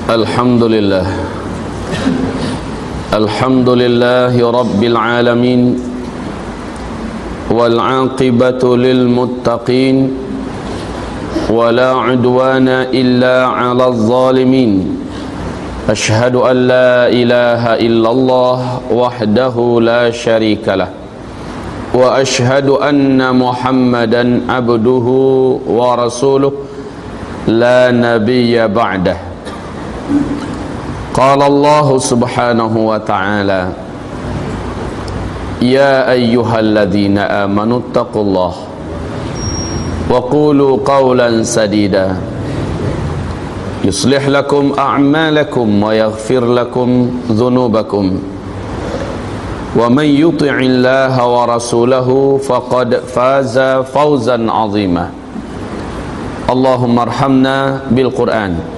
Alhamdulillah Alhamdulillahi Rabbil Alamin Wal aqibatu lil muttaqin Wala udwana illa ala zalimin Ashhadu an la ilaha illallah wahdahu la syarika lah Wa ashhadu anna Muhammadan abduhu wa rasuluh La nabiyya ba'dah Qala Allah subhanahu wa ta'ala Ya ayyuhalladzina amanu attaqullah Wa qulu qawlan sadida Yuslih lakum a'malakum wa yaghfir lakum dhunubakum Wa man yuti'illaha wa rasulahu faqad faza fawzan azima Allahumma arhamna bil Qur'an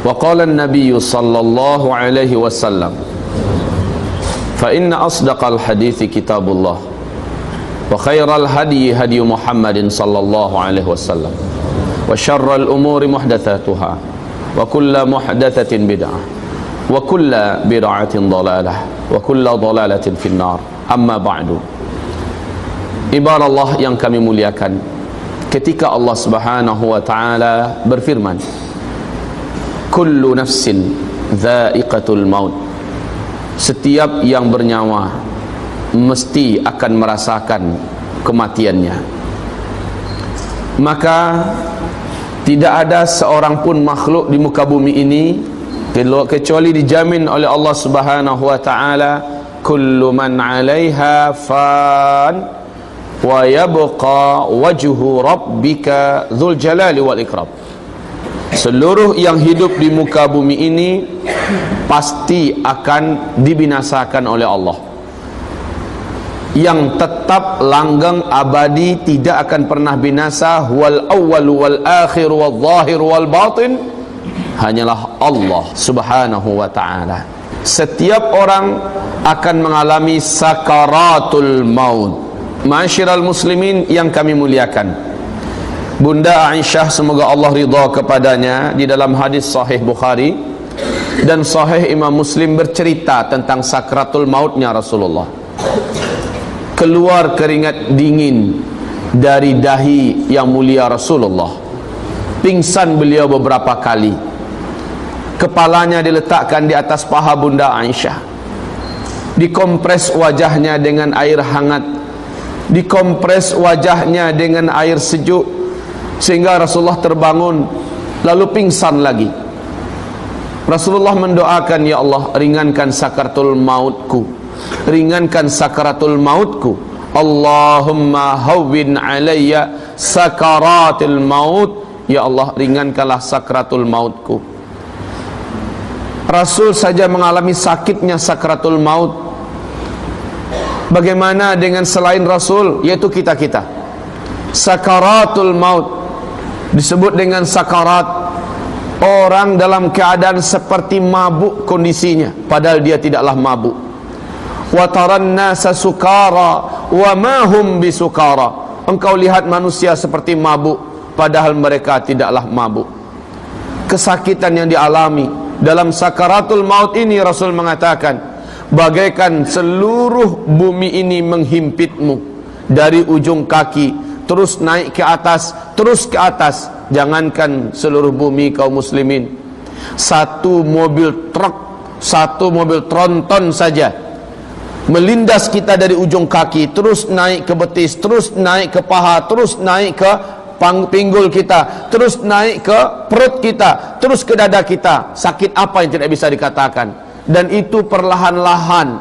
وقال النبي صلى الله عليه وسلم فإن أصدق الحديث كتاب الله وخير الهدي هدي محمد صلى الله عليه وسلم وشر الأمور محدثاتها وكل محدثة بدعة وكل بدعة ضلالة وكل ضلالة في النار أما بعد Ibarat Allah yang kami muliakan, ketika Allah subhanahu wa ta'ala berfirman Kullu nafsin dha'iqatul maut Setiap yang bernyawa mesti akan merasakan kematiannya. Maka tidak ada seorang pun makhluk di muka bumi ini kecuali dijamin oleh Allah subhanahu wa ta'ala Kullu man 'alaiha fan wa yabqa wajhu rabbika dzul jalali wal ikram Seluruh yang hidup di muka bumi ini pasti akan dibinasakan oleh Allah. Yang tetap langgeng abadi tidak akan pernah binasa wal awwal wal akhir wal zahir wal batin hanyalah Allah subhanahu wa ta'ala. Setiap orang akan mengalami sakaratul maut. Ma'asyiral muslimin yang kami muliakan, Bunda Aisyah semoga Allah ridha kepadanya di dalam hadis sahih Bukhari dan sahih Imam Muslim bercerita tentang sakratul mautnya Rasulullah. Keluar keringat dingin dari dahi yang mulia Rasulullah. Pingsan beliau beberapa kali. Kepalanya diletakkan di atas paha Bunda Aisyah. Dikompres wajahnya dengan air hangat. Dikompres wajahnya dengan air sejuk sehingga Rasulullah terbangun lalu pingsan lagi. Rasulullah mendoakan, Ya Allah, ringankan sakaratul mautku, ringankan sakaratul mautku. Allahumma hawwin alayya sakaratul maut. Ya Allah, ringankanlah sakaratul mautku. Rasul saja mengalami sakitnya sakaratul maut. Bagaimana dengan selain Rasul, yaitu kita-kita? Sakaratul maut disebut dengan sakarat orang dalam keadaan seperti mabuk kondisinya, padahal dia tidaklah mabuk. Wa taran nasa sukara wa ma hum bisukara. Engkau lihat manusia seperti mabuk, padahal mereka tidaklah mabuk. Kesakitan yang dialami dalam sakaratul maut ini, Rasul mengatakan, bagaikan seluruh bumi ini menghimpitmu dari ujung kaki terus naik ke atas, terus ke atas. Jangankan seluruh bumi kaum muslimin, satu mobil truk, satu mobil tronton saja melindas kita dari ujung kaki, terus naik ke betis, terus naik ke paha, terus naik ke pinggul kita, terus naik ke perut kita, terus ke dada kita. Sakit apa yang tidak bisa dikatakan? Dan itu perlahan-lahan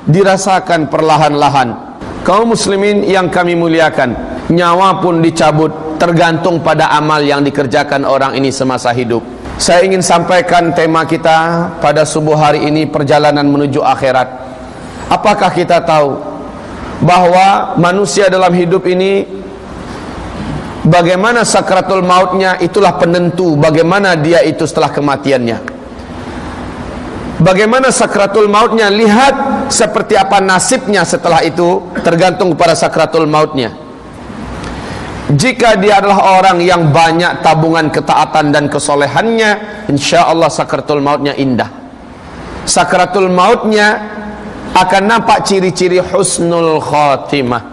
dirasakan, perlahan-lahan. Kaum muslimin yang kami muliakan, nyawa pun dicabut tergantung pada amal yang dikerjakan orang ini semasa hidup. Saya ingin sampaikan tema kita pada subuh hari ini, perjalanan menuju akhirat. Apakah kita tahu bahwa manusia dalam hidup ini, bagaimana sakratul mautnya itulah penentu bagaimana dia itu setelah kematiannya. Bagaimana sakratul mautnya, lihat seperti apa nasibnya setelah itu, tergantung pada sakratul mautnya. Jika dia adalah orang yang banyak tabungan ketaatan dan kesolehannya, insya Allah sakratul mautnya indah. Sakratul mautnya akan nampak ciri-ciri husnul khatimah.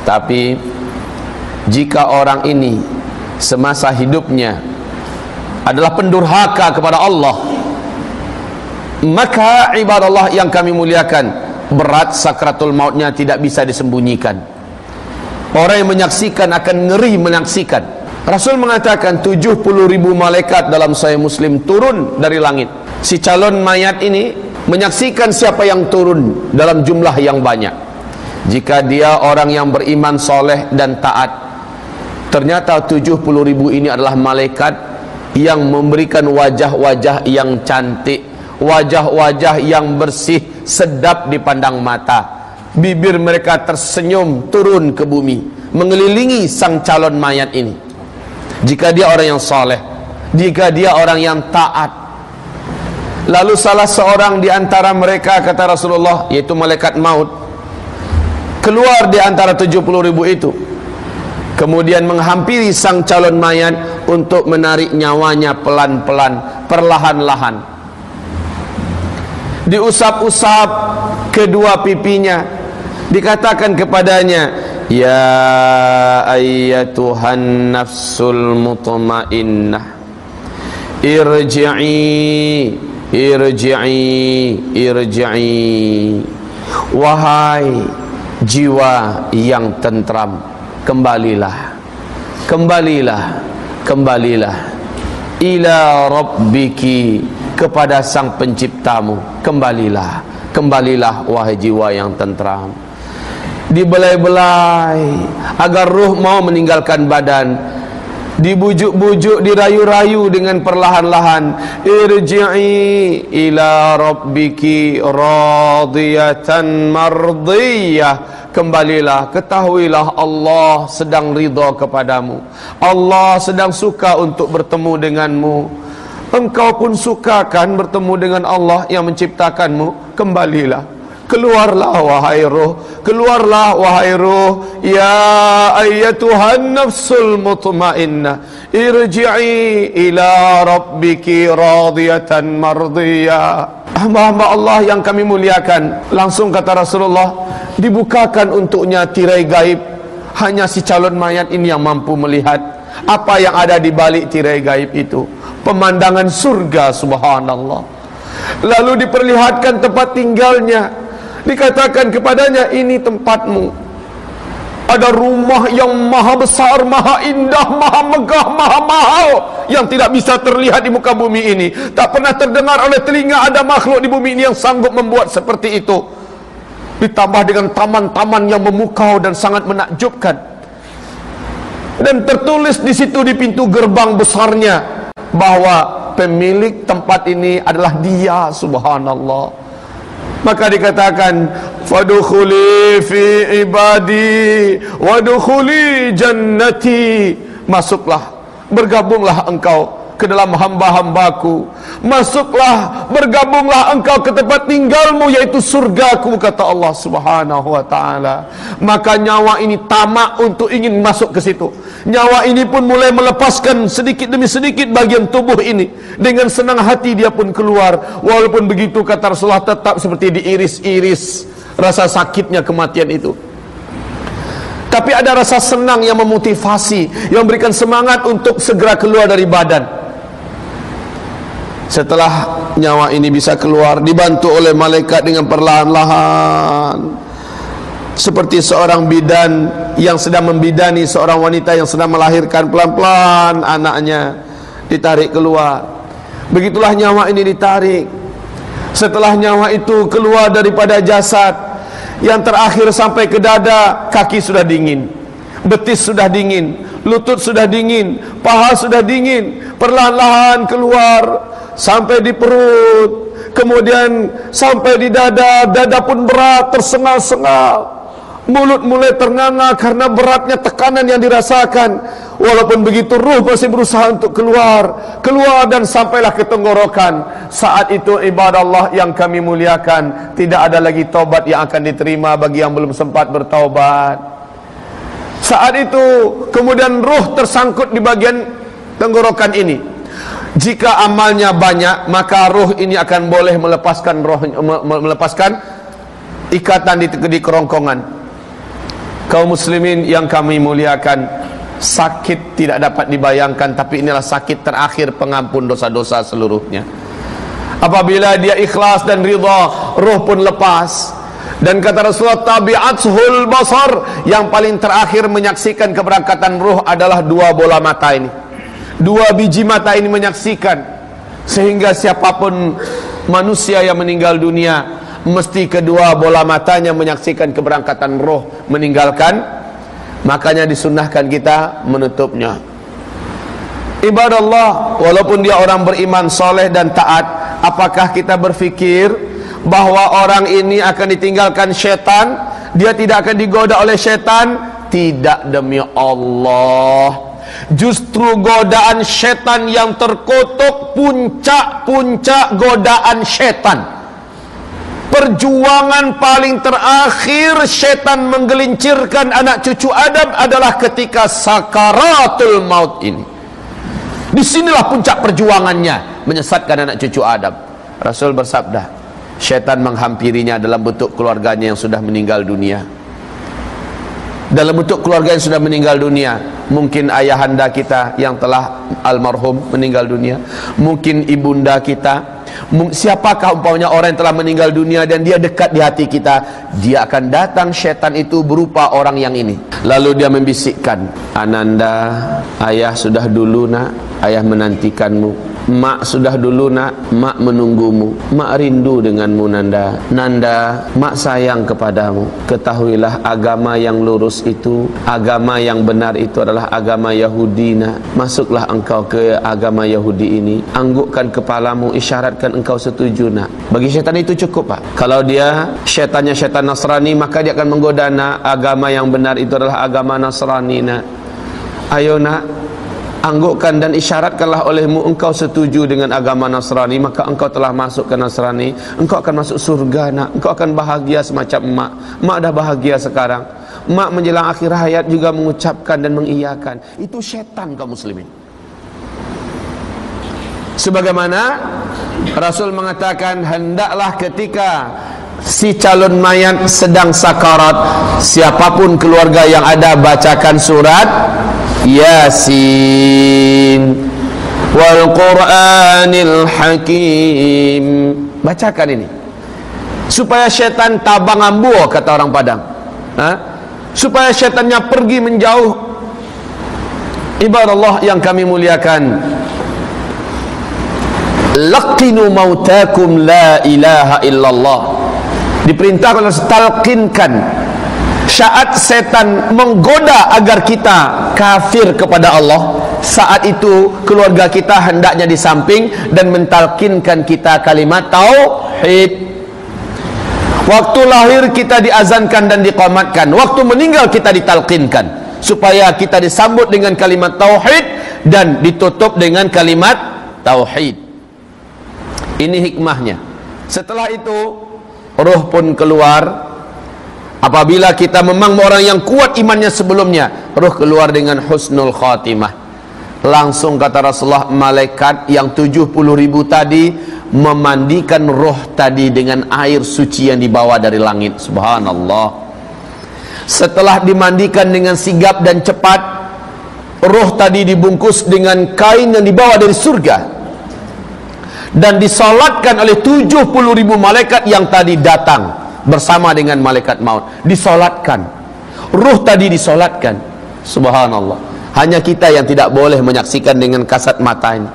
Tapi jika orang ini semasa hidupnya adalah pendurhaka kepada Allah, maka ibadallah yang kami muliakan, berat sakratul mautnya, tidak bisa disembunyikan. Orang yang menyaksikan akan ngeri menyaksikan. Rasul mengatakan 70.000 malaikat dalam Sahih Muslim turun dari langit. Si calon mayat ini menyaksikan siapa yang turun dalam jumlah yang banyak. Jika dia orang yang beriman, soleh dan taat, ternyata 70.000 ini adalah malaikat yang memberikan wajah-wajah yang cantik, wajah-wajah yang bersih, sedap dipandang mata. Bibir mereka tersenyum turun ke bumi, mengelilingi sang calon mayat ini. Jika dia orang yang soleh, jika dia orang yang taat. Lalu salah seorang di antara mereka, kata Rasulullah, yaitu malaikat maut, keluar di antara 70.000 itu, kemudian menghampiri sang calon mayat untuk menarik nyawanya pelan-pelan, perlahan-lahan. Diusap-usap kedua pipinya, dikatakan kepadanya, ya ayyatuhan nafsul mutmainnah, irji'i irji'i irji'i, wahai jiwa yang tentram, kembalilah, kembalilah, kembalilah ila rabbiki, kepada sang penciptamu, kembalilah, kembalilah wahai jiwa yang tentram. Dibelai-belai agar ruh mau meninggalkan badan, dibujuk-bujuk, dirayu-rayu dengan perlahan-lahan, irji'i ila rabbiki radiyatan mardiyah, kembalilah, ketahuilah Allah sedang ridha kepadamu, Allah sedang suka untuk bertemu denganmu. Engkau pun suka kan bertemu dengan Allah yang menciptakanmu, kembalilah, keluarlah wahai roh, keluarlah wahai roh, ya ayyatuhan nafsul mutmainnah, irji'i ila rabbiki radiyatan mardiyah. Hamba-hamba Allah yang kami muliakan, langsung kata Rasulullah, dibukakan untuknya tirai gaib. Hanya si calon mayat ini yang mampu melihat apa yang ada di balik tirai gaib itu, pemandangan surga, subhanallah. Lalu diperlihatkan tempat tinggalnya, dikatakan kepadanya, ini tempatmu. Ada rumah yang maha besar, maha indah, maha megah, maha mahal, yang tidak bisa terlihat di muka bumi ini. Tak pernah terdengar oleh telinga ada makhluk di bumi ini yang sanggup membuat seperti itu. Ditambah dengan taman-taman yang memukau dan sangat menakjubkan. Dan tertulis di situ di pintu gerbang besarnya bahwa pemilik tempat ini adalah dia, subhanallah. Maka dikatakan, fadkhuli fi ibadi wadkhuli jannati, masuklah, bergabunglah engkau ke dalam hamba-hambaku, masuklah, bergabunglah engkau ke tempat tinggalmu, yaitu surgaku, kata Allah subhanahu wa ta'ala. Maka nyawa ini tamak untuk ingin masuk ke situ. Nyawa ini pun mulai melepaskan sedikit demi sedikit bagian tubuh ini. Dengan senang hati dia pun keluar. Walaupun begitu, kata Rasulullah, tetap seperti diiris-iris rasa sakitnya kematian itu. Tapi ada rasa senang yang memotivasi, yang memberikan semangat untuk segera keluar dari badan. Setelah nyawa ini bisa keluar, dibantu oleh malaikat dengan perlahan-lahan, seperti seorang bidan yang sedang membidani seorang wanita yang sedang melahirkan, pelan-pelan anaknya ditarik keluar. Begitulah nyawa ini ditarik. Setelah nyawa itu keluar daripada jasad, yang terakhir sampai ke dada, kaki sudah dingin, betis sudah dingin, lutut sudah dingin, paha sudah dingin, perlahan-lahan keluar sampai di perut, kemudian sampai di dada. Dada pun berat, tersengal-sengal, mulut mulai ternganga karena beratnya tekanan yang dirasakan. Walaupun begitu, ruh masih berusaha untuk keluar dan sampailah ke tenggorokan. Saat itu, ibadah Allah yang kami muliakan, tidak ada lagi taubat yang akan diterima bagi yang belum sempat bertaubat. Saat itu kemudian ruh tersangkut di bagian tenggorokan ini. Jika amalnya banyak, maka ruh ini akan boleh melepaskan melepaskan ikatan di kerongkongan. Kaum muslimin yang kami muliakan, sakit tidak dapat dibayangkan, tapi inilah sakit terakhir pengampun dosa-dosa seluruhnya. Apabila dia ikhlas dan ridha, ruh pun lepas. Dan kata Rasulullah, tabi'athul basar, yang paling terakhir menyaksikan keberangkatan ruh adalah dua bola mata ini. Dua biji mata ini menyaksikan. Sehingga siapapun manusia yang meninggal dunia, mesti kedua bola matanya menyaksikan keberangkatan ruh meninggalkan. Makanya disunnahkan kita menutupnya. Ibadallah, walaupun dia orang beriman, soleh dan taat, apakah kita berfikir bahwa orang ini akan ditinggalkan syaitan? Dia tidak akan digoda oleh syaitan? Tidak, demi Allah. Justru godaan syaitan yang terkutuk, puncak-puncak godaan syaitan. Perjuangan paling terakhir syaitan menggelincirkan anak cucu Adam adalah ketika sakaratul maut ini. Disinilah puncak perjuangannya, menyesatkan anak cucu Adam. Rasul bersabda, syaitan menghampirinya dalam bentuk keluarganya yang sudah meninggal dunia. Dalam bentuk keluarga yang sudah meninggal dunia. Mungkin ayahanda kita yang telah almarhum meninggal dunia, mungkin ibunda kita, siapakah umpamanya orang yang telah meninggal dunia dan dia dekat di hati kita, dia akan datang syaitan itu berupa orang yang ini. Lalu dia membisikkan, Ananda, ayah sudah dulu nak, ayah menantikanmu. Mak sudah dulu nak, mak menunggumu. Mak rindu denganmu Nanda. Nanda, mak sayang kepadamu. Ketahuilah agama yang lurus itu, agama yang benar itu adalah agama Yahudi nak. Masuklah engkau ke agama Yahudi ini. Anggukkan kepalamu, isyaratkan engkau setuju nak. Bagi syaitan itu cukup pak. Kalau dia syaitannya syaitan Nasrani, maka dia akan menggoda nak. Agama yang benar itu adalah agama Nasrani nak. Ayo nak, anggukkan dan isyaratkanlah olehmu engkau setuju dengan agama Nasrani, maka engkau telah masuk ke Nasrani, engkau akan masuk surga nak, engkau akan bahagia semacam mak. Mak dah bahagia sekarang. Mak menjelang akhir hayat juga mengucapkan dan mengiyakan. Itu syaitan kaum muslimin. Sebagaimana Rasul mengatakan, hendaklah ketika si calon mayat sedang sakarat, siapapun keluarga yang ada bacakan surat Yasin wal Qur'anil Hakim. Bacakan ini supaya syaitan tabang ambu, kata orang Padang. Supaya syaitannya pergi menjauh. Ibadallah yang kami muliakan, laqinu mautakum la ilaha illallah. Diperintahkan harus talqinkan saat setan menggoda agar kita kafir kepada Allah. Saat itu keluarga kita hendaknya di samping dan mentalkinkan kita kalimat tauhid. Waktu lahir kita diazankan dan diqamatkan, waktu meninggal kita ditalkinkan, supaya kita disambut dengan kalimat tauhid dan ditutup dengan kalimat tauhid. Ini hikmahnya. Setelah itu ruh pun keluar. Apabila kita memang orang yang kuat imannya sebelumnya, ruh keluar dengan husnul khatimah. Langsung kata Rasulullah, malaikat yang 70.000 tadi memandikan ruh tadi dengan air suci yang dibawa dari langit. Subhanallah. Setelah dimandikan dengan sigap dan cepat, ruh tadi dibungkus dengan kain yang dibawa dari surga dan disolatkan oleh 70.000 malaikat yang tadi datang bersama dengan malaikat maut. Disolatkan, ruh tadi disolatkan. Subhanallah. Hanya kita yang tidak boleh menyaksikan dengan kasat mata ini.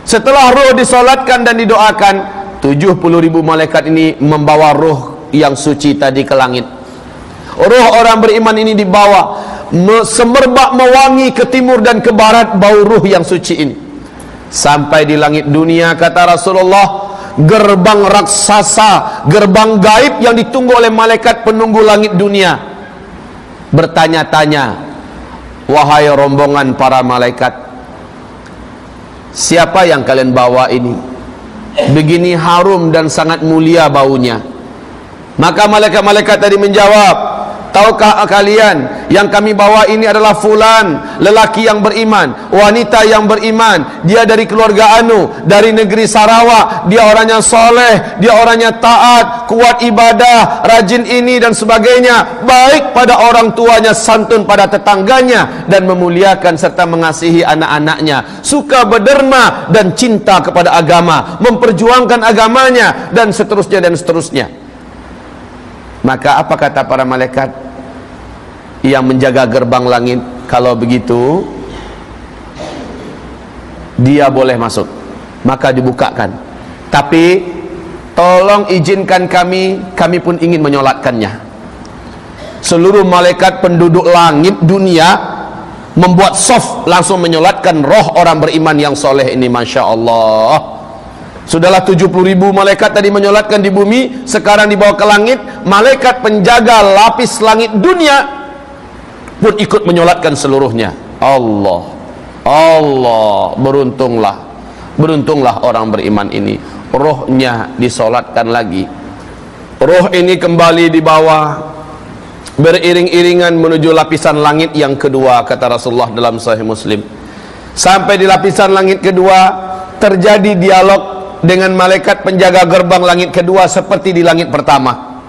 Setelah ruh disolatkan dan didoakan, 70.000 malaikat ini membawa ruh yang suci tadi ke langit. Ruh orang beriman ini dibawa semerbak mewangi ke timur dan ke barat bau ruh yang suci ini. Sampai di langit dunia, kata Rasulullah, gerbang raksasa, gerbang gaib yang ditunggu oleh malaikat penunggu langit dunia bertanya-tanya, wahai rombongan para malaikat, siapa yang kalian bawa ini? Begini harum dan sangat mulia baunya. Maka malaikat-malaikat tadi menjawab, tahukah kalian yang kami bawa ini adalah fulan, lelaki yang beriman, wanita yang beriman, dia dari keluarga anu, dari negeri Sarawak, dia orangnya soleh, dia orangnya taat, kuat ibadah, rajin ini dan sebagainya, baik pada orang tuanya, santun pada tetangganya, dan memuliakan serta mengasihi anak-anaknya, suka berderma dan cinta kepada agama, memperjuangkan agamanya, dan seterusnya dan seterusnya. Maka apa kata para malaikat yang menjaga gerbang langit? Kalau begitu dia boleh masuk, maka dibukakan. Tapi tolong izinkan kami pun ingin menyolatkannya. Seluruh malaikat penduduk langit dunia membuat soft langsung menyolatkan roh orang beriman yang soleh ini. Masya Allah. Sudahlah 70.000 malaikat tadi menyolatkan di bumi, sekarang dibawa ke langit, malaikat penjaga lapis langit dunia pun ikut menyolatkan seluruhnya. Allah, Allah, beruntunglah orang beriman ini, rohnya disolatkan lagi. Roh ini kembali dibawa beriring-iringan menuju lapisan langit yang kedua, kata Rasulullah dalam Sahih Muslim. Sampai di lapisan langit kedua terjadi dialog dengan malaikat penjaga gerbang langit kedua seperti di langit pertama.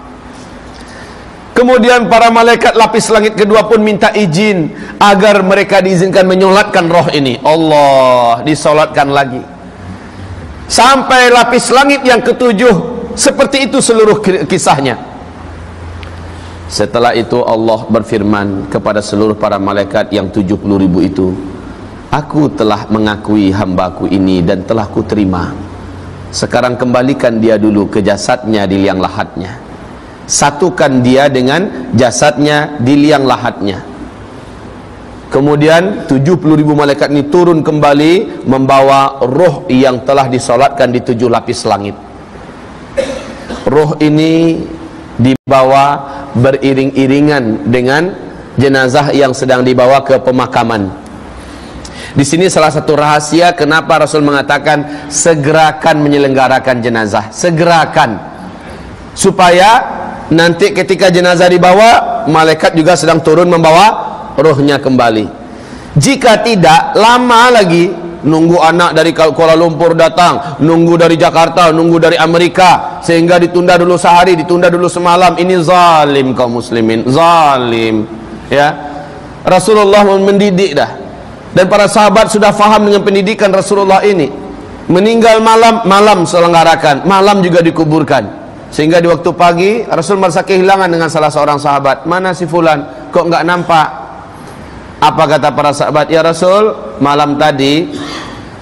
Kemudian para malaikat lapis langit kedua pun minta izin agar mereka diizinkan menyolatkan roh ini. Allah, disolatkan lagi. Sampai lapis langit yang ketujuh, seperti itu seluruh kisahnya. Setelah itu Allah berfirman kepada seluruh para malaikat yang 70.000 itu, aku telah mengakui hambaku ini dan telah kuterima. Sekarang kembalikan dia dulu ke jasadnya di liang lahatnya. Satukan dia dengan jasadnya di liang lahatnya. Kemudian 70.000 malaikat ini turun kembali membawa roh yang telah disolatkan di 7 lapis langit. Roh ini dibawa beriring-iringan dengan jenazah yang sedang dibawa ke pemakaman. Di sini salah satu rahasia kenapa Rasul mengatakan segerakan menyelenggarakan jenazah, segerakan, supaya nanti ketika jenazah dibawa, malaikat juga sedang turun membawa rohnya kembali. Jika tidak, lama lagi nunggu anak dari Kuala Lumpur datang, nunggu dari Jakarta, nunggu dari Amerika, sehingga ditunda dulu sehari, ditunda dulu semalam. Ini zalim kaum muslimin, zalim. Ya, Rasulullah mendidik dah. Dan para sahabat sudah faham dengan pendidikan Rasulullah ini. Meninggal malam selenggarakan, malam juga dikuburkan. Sehingga di waktu pagi Rasul merasa kehilangan dengan salah seorang sahabat. Mana si fulan? Kok enggak nampak? Apa kata para sahabat? Ya Rasul, malam tadi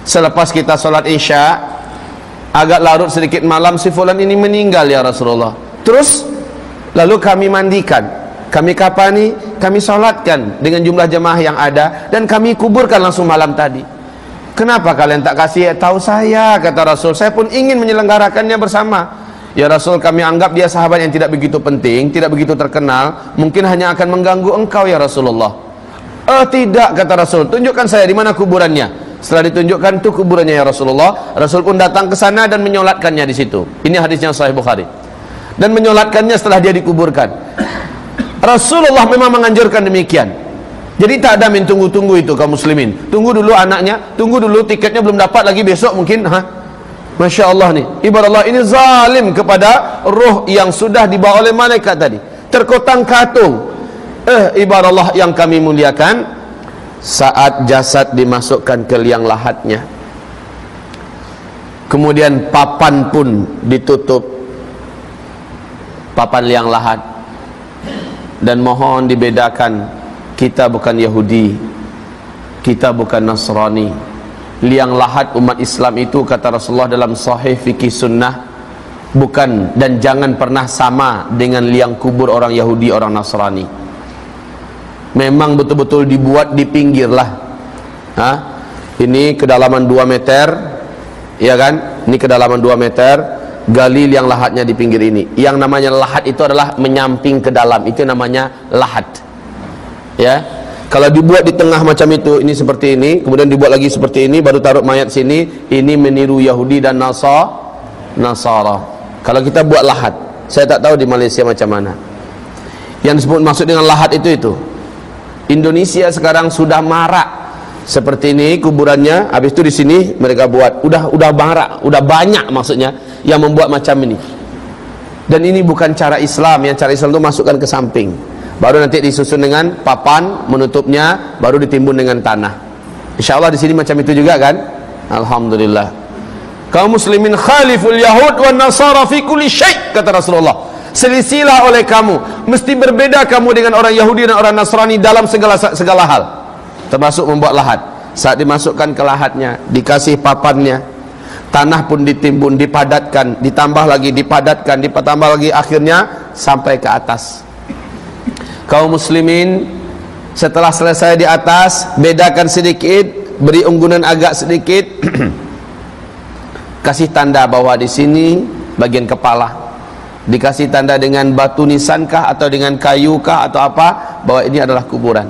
selepas kita sholat isya, agak larut sedikit malam, si fulan ini meninggal ya Rasulullah. Terus lalu kami mandikan, kami kapani, kami sholatkan dengan jumlah jemaah yang ada, dan kami kuburkan langsung malam tadi. Kenapa kalian tak kasih tahu saya? Kata Rasul, saya pun ingin menyelenggarakannya bersama. Ya Rasul, kami anggap dia sahabat yang tidak begitu penting, tidak begitu terkenal, mungkin hanya akan mengganggu engkau ya Rasulullah. Tidak, kata Rasul, tunjukkan saya di mana kuburannya. Setelah ditunjukkan itu kuburannya ya Rasulullah, Rasul pun datang ke sana dan menyolatkannya di situ. Ini hadisnya Sahih Bukhari. Dan menyolatkannya setelah dia dikuburkan. Rasulullah memang menganjurkan demikian. Jadi tak ada tunggu-tunggu itu kaum muslimin. Tunggu dulu anaknya, tunggu dulu tiketnya belum dapat lagi, besok mungkin. Masya Allah nih, ibarat Allah ini zalim kepada roh yang sudah dibawa oleh malaikat tadi. Terkotang-katung. Ibarat Allah yang kami muliakan, saat jasad dimasukkan ke liang lahatnya, kemudian papan pun ditutup, papan liang lahat. Dan mohon dibedakan, kita bukan Yahudi, kita bukan Nasrani. Liang lahat umat Islam itu, kata Rasulullah dalam Sahih Fikih Sunnah, bukan dan jangan pernah sama dengan liang kubur orang Yahudi, orang Nasrani. Memang betul-betul dibuat di pinggir lah. Ini kedalaman 2 meter, ya kan? Ini kedalaman 2 meter. Gali liang lahatnya di pinggir ini. Yang namanya lahat itu adalah menyamping ke dalam, itu namanya lahat. Ya, kalau dibuat di tengah macam itu, ini seperti ini, kemudian dibuat lagi seperti ini, baru taruh mayat sini, ini meniru Yahudi dan Nasara. Kalau kita buat lahat, saya tak tahu di Malaysia macam mana. Yang disebut maksud dengan lahat itu. Indonesia sekarang sudah marak seperti ini kuburannya. Habis itu di sini mereka buat udah marak, udah banyak maksudnya yang membuat macam ini. Dan ini bukan cara Islam. Yang cara Islam itu masukkan ke samping, baru nanti disusun dengan papan menutupnya, baru ditimbun dengan tanah. InsyaAllah di sini macam itu juga kan. Alhamdulillah. Kaum muslimin khaliful yahud wan nasara fi kulli syai', kata Rasulullah. Selisilah oleh kamu, mesti berbeda kamu dengan orang Yahudi dan orang Nasrani dalam segala hal, termasuk membuat lahat. Saat dimasukkan ke lahatnya, dikasih papannya, tanah pun ditimbun, dipadatkan, ditambah lagi, dipadatkan, ditambah lagi, akhirnya sampai ke atas. Kaum muslimin, setelah selesai di atas, bedakan sedikit, beri unggunan agak sedikit, kasih tanda bahwa di sini bagian kepala, dikasih tanda dengan batu nisankah atau dengan kayukah atau apa, bahwa ini adalah kuburan.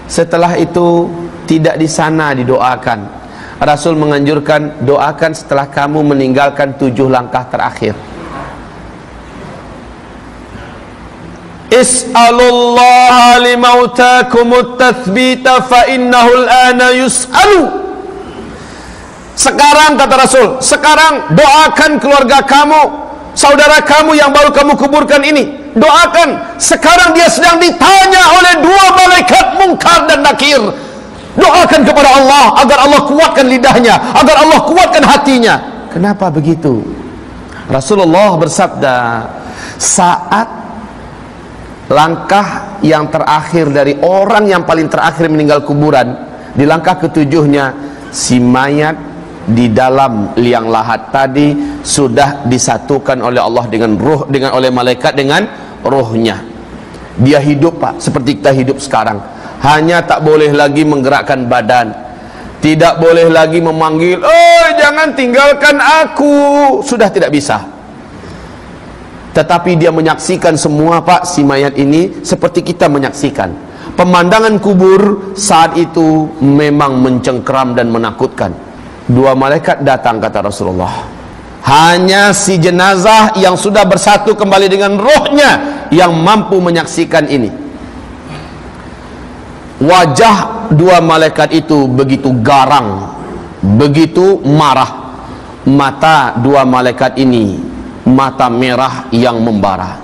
Setelah itu tidak di sana didoakan. Rasul menganjurkan, doakan setelah kamu meninggalkan 7 langkah terakhir. Is'alullaha limautakumut tathbita fa innahu al-ana yus'alu. Sekarang, kata Rasul, sekarang doakan keluarga kamu, saudara kamu yang baru kamu kuburkan ini, doakan. Sekarang dia sedang ditanya oleh 2 malaikat Munkar dan Nakir. Doakan kepada Allah agar Allah kuatkan lidahnya, agar Allah kuatkan hatinya. Kenapa begitu? Rasulullah bersabda, saat langkah yang terakhir dari orang yang paling terakhir meninggal kuburan, di langkah ke-7-nya, si mayat di dalam liang lahat tadi sudah disatukan oleh Allah dengan ruh, dengan oleh malaikat dengan ruhnya. Dia hidup, Pak, seperti kita hidup sekarang. Hanya tak boleh lagi menggerakkan badan, tidak boleh lagi memanggil, "Oh, jangan tinggalkan aku." Sudah tidak bisa. Tetapi dia menyaksikan semua, Pak, si mayat ini seperti kita menyaksikan. Pemandangan kubur saat itu memang mencengkeram dan menakutkan. 2 malaikat datang, kata Rasulullah. Hanya si jenazah yang sudah bersatu kembali dengan rohnya yang mampu menyaksikan ini. Wajah 2 malaikat itu begitu garang, begitu marah. Mata 2 malaikat ini mata merah yang membara.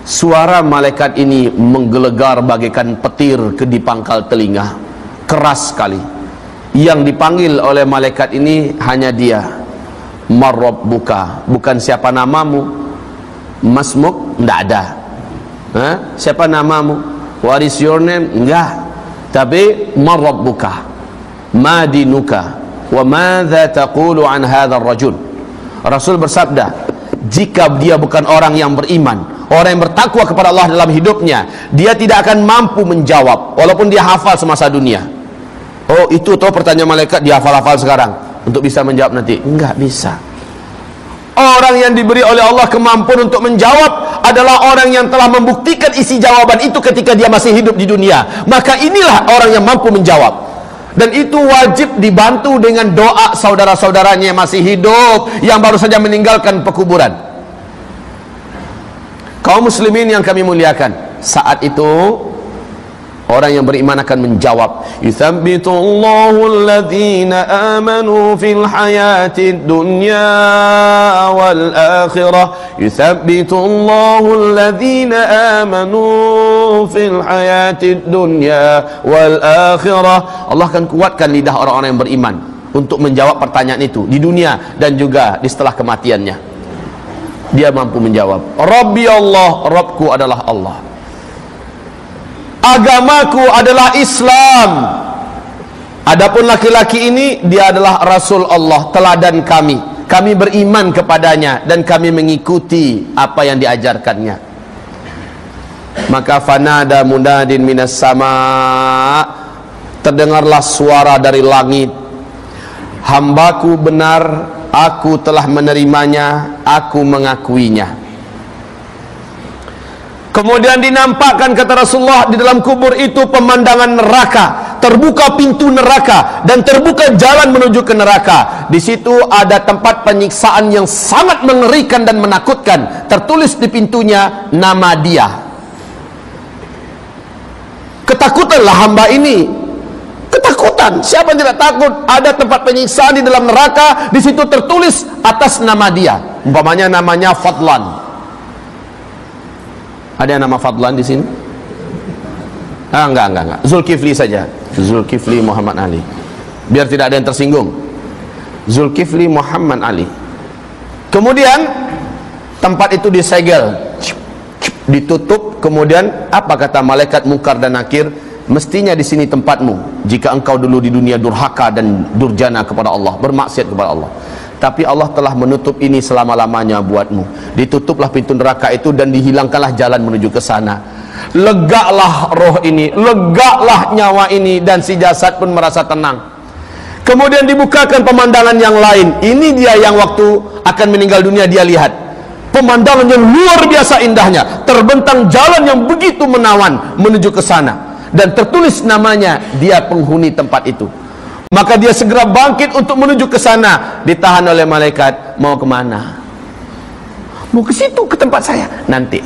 Suara malaikat ini menggelegar bagaikan petir di pangkal telinga, keras sekali. Yang dipanggil oleh malaikat ini hanya dia. Marrabbuka, bukan siapa namamu. Masmuk, tidak ada. Siapa namamu? What is your name? Enggak. Tapi marrabbuka, madinuka, wa madza taqulu an hadzal rajul. Rasul bersabda, jika dia bukan orang yang beriman, orang yang bertakwa kepada Allah dalam hidupnya, dia tidak akan mampu menjawab walaupun dia hafal semasa dunia. Oh, itu toh pertanyaan malaikat dia hafal-hafal sekarang untuk bisa menjawab nanti. Enggak bisa. Orang yang diberi oleh Allah kemampuan untuk menjawab adalah orang yang telah membuktikan isi jawaban itu ketika dia masih hidup di dunia. Maka inilah orang yang mampu menjawab. Dan itu wajib dibantu dengan doa saudara-saudaranya yang masih hidup, yang baru saja meninggalkan pekuburan. Kaum muslimin yang kami muliakan, saat itu orang yang beriman akan menjawab, yuthabbitullahu alladhina amanu fil hayatid dunya wal akhirah. Yuthabbitullahu alladhina amanu fil hayatid dunya wal akhirah. Allah akan kuatkan lidah orang-orang yang beriman untuk menjawab pertanyaan itu di dunia dan juga di setelah kematiannya. Dia mampu menjawab, Rabbi Allah, Rabbku adalah Allah. Agamaku adalah Islam. Adapun laki-laki ini, dia adalah Rasul Allah, teladan kami. Kami beriman kepadanya dan kami mengikuti apa yang diajarkannya. Maka fanada munadin minas sama, terdengarlah suara dari langit, hambaku benar, aku telah menerimanya, aku mengakuinya. Kemudian dinampakkan, kata Rasulullah, di dalam kubur itu pemandangan neraka, terbuka pintu neraka dan terbuka jalan menuju ke neraka. Di situ ada tempat penyiksaan yang sangat mengerikan dan menakutkan. Tertulis di pintunya nama dia, ketakutanlah hamba ini. Ketakutan. Siapa yang tidak takut? Ada tempat penyiksaan di dalam neraka, di situ tertulis atas nama dia. Umpamanya namanya Fadlan. Ada yang nama Fadlan di sini? Enggak. Zulkifli saja. Zulkifli Muhammad Ali. Biar tidak ada yang tersinggung. Zulkifli Muhammad Ali. Kemudian tempat itu disegel, ditutup. Kemudian apa kata malaikat Munkar dan Nakir? Mestinya di sini tempatmu jika engkau dulu di dunia durhaka dan durjana kepada Allah, bermaksiat kepada Allah. Tapi Allah telah menutup ini selama-lamanya buatmu. Ditutuplah pintu neraka itu dan dihilangkanlah jalan menuju ke sana. Legalah roh ini, legalah nyawa ini, dan si jasad pun merasa tenang. Kemudian dibukakan pemandangan yang lain. Ini dia yang waktu akan meninggal dunia dia lihat. Pemandangan yang luar biasa indahnya, terbentang jalan yang begitu menawan menuju ke sana. Dan tertulis namanya, dia penghuni tempat itu. Maka dia segera bangkit untuk menuju ke sana. Ditahan oleh malaikat. Mau kemana? Mau ke situ, ke tempat saya. Nanti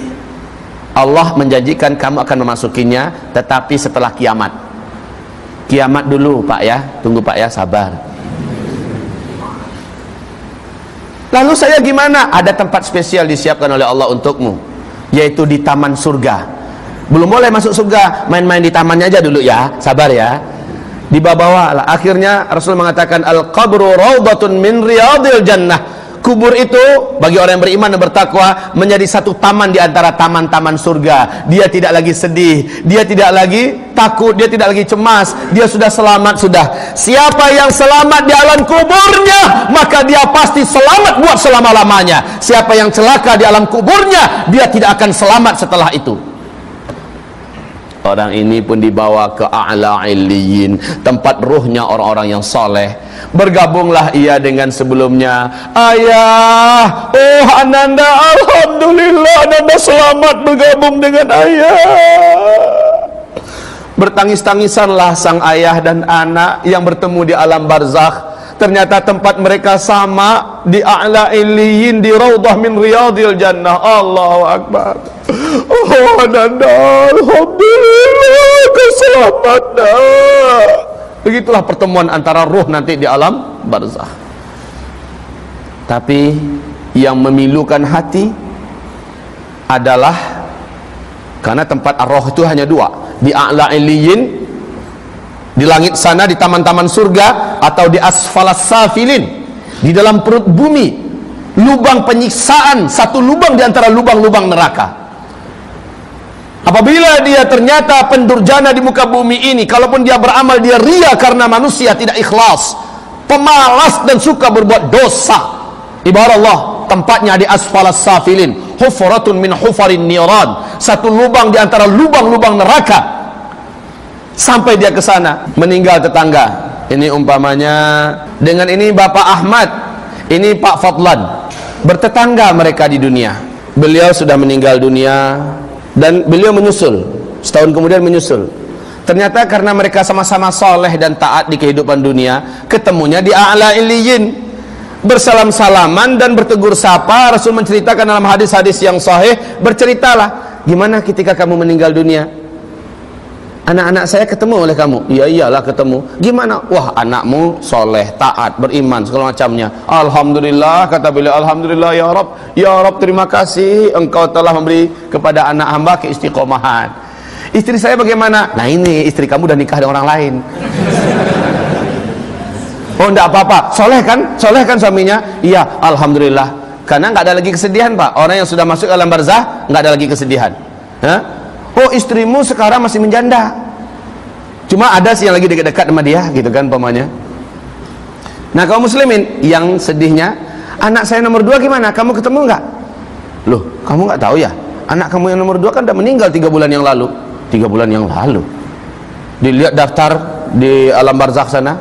Allah menjanjikan kamu akan memasukinya, tetapi setelah kiamat. Kiamat dulu Pak ya. Tunggu Pak ya, sabar. Lalu saya gimana? Ada tempat spesial disiapkan oleh Allah untukmu, yaitu di taman surga. Belum boleh masuk surga, main-main di tamannya aja dulu ya, sabar ya. Dibawa lah. Akhirnya Rasul mengatakan, al-qabru rawdatun min riyadil jannah. Kubur itu bagi orang yang beriman dan bertakwa menjadi satu taman di antara taman-taman surga. Dia tidak lagi sedih, dia tidak lagi takut, dia tidak lagi cemas, dia sudah selamat sudah. Siapa yang selamat di alam kuburnya, maka dia pasti selamat buat selama-lamanya. Siapa yang celaka di alam kuburnya, dia tidak akan selamat setelah itu. Orang ini pun dibawa ke a'la illiyin, tempat ruhnya orang-orang yang soleh. Bergabunglah ia dengan sebelumnya. Ayah, oh Ananda, alhamdulillah Ananda selamat bergabung dengan ayah. Bertangis-tangisanlah sang ayah dan anak yang bertemu di alam barzakh. Ternyata tempat mereka sama, di a'la illiyin, di raudhah min riyadil jannah. Allahu akbar. Oh Ananda, alhamdulillah keselamatan. Begitulah pertemuan antara ruh nanti di alam barzakh. Tapi yang memilukan hati adalah, karena tempat ar-ruh itu hanya dua, di a'la illiyin, di langit sana, di taman-taman surga, atau di asfalas safilin, di dalam perut bumi, lubang penyiksaan, satu lubang di antara lubang-lubang neraka. Apabila dia ternyata pendurjana di muka bumi ini, kalaupun dia beramal, dia ria karena manusia tidak ikhlas, pemalas dan suka berbuat dosa. Ibarat Allah, tempatnya di asfalas safilin, hufuratun min hufarin niran, satu lubang di antara lubang-lubang neraka. Sampai dia ke sana, meninggal tetangga. Ini umpamanya dengan ini Bapak Ahmad, ini Pak Fadlan, bertetangga mereka di dunia. Beliau sudah meninggal dunia dan beliau menyusul, setahun kemudian menyusul. Ternyata karena mereka sama-sama soleh dan taat di kehidupan dunia, ketemunya di a'la illiyin, bersalam-salaman dan bertegur sapa. Rasul menceritakan dalam hadis-hadis yang sahih, berceritalah, gimana ketika kamu meninggal dunia? Anak-anak saya ketemu oleh kamu. Ya iyalah ketemu. Gimana? Wah, anakmu soleh, taat, beriman, segala macamnya. Alhamdulillah, kata beliau, alhamdulillah ya Rabb. Ya Rabb, terima kasih engkau telah memberi kepada anak hamba keistiqomahan. Istri saya bagaimana? Nah ini, istri kamu udah nikah dengan orang lain. Oh enggak apa-apa, soleh kan suaminya? Iya, alhamdulillah. Karena nggak ada lagi kesedihan Pak. Orang yang sudah masuk alam barzah nggak ada lagi kesedihan. Hah? Oh istrimu sekarang masih menjanda, cuma ada sih yang lagi dekat-dekat sama dia gitu kan pamannya. Nah kaum muslimin yang sedihnya, anak saya nomor 2 gimana? Kamu ketemu nggak? Loh kamu nggak tahu ya, anak kamu yang nomor 2 kan udah meninggal 3 bulan yang lalu. 3 bulan yang lalu dilihat daftar di alam barzakh sana,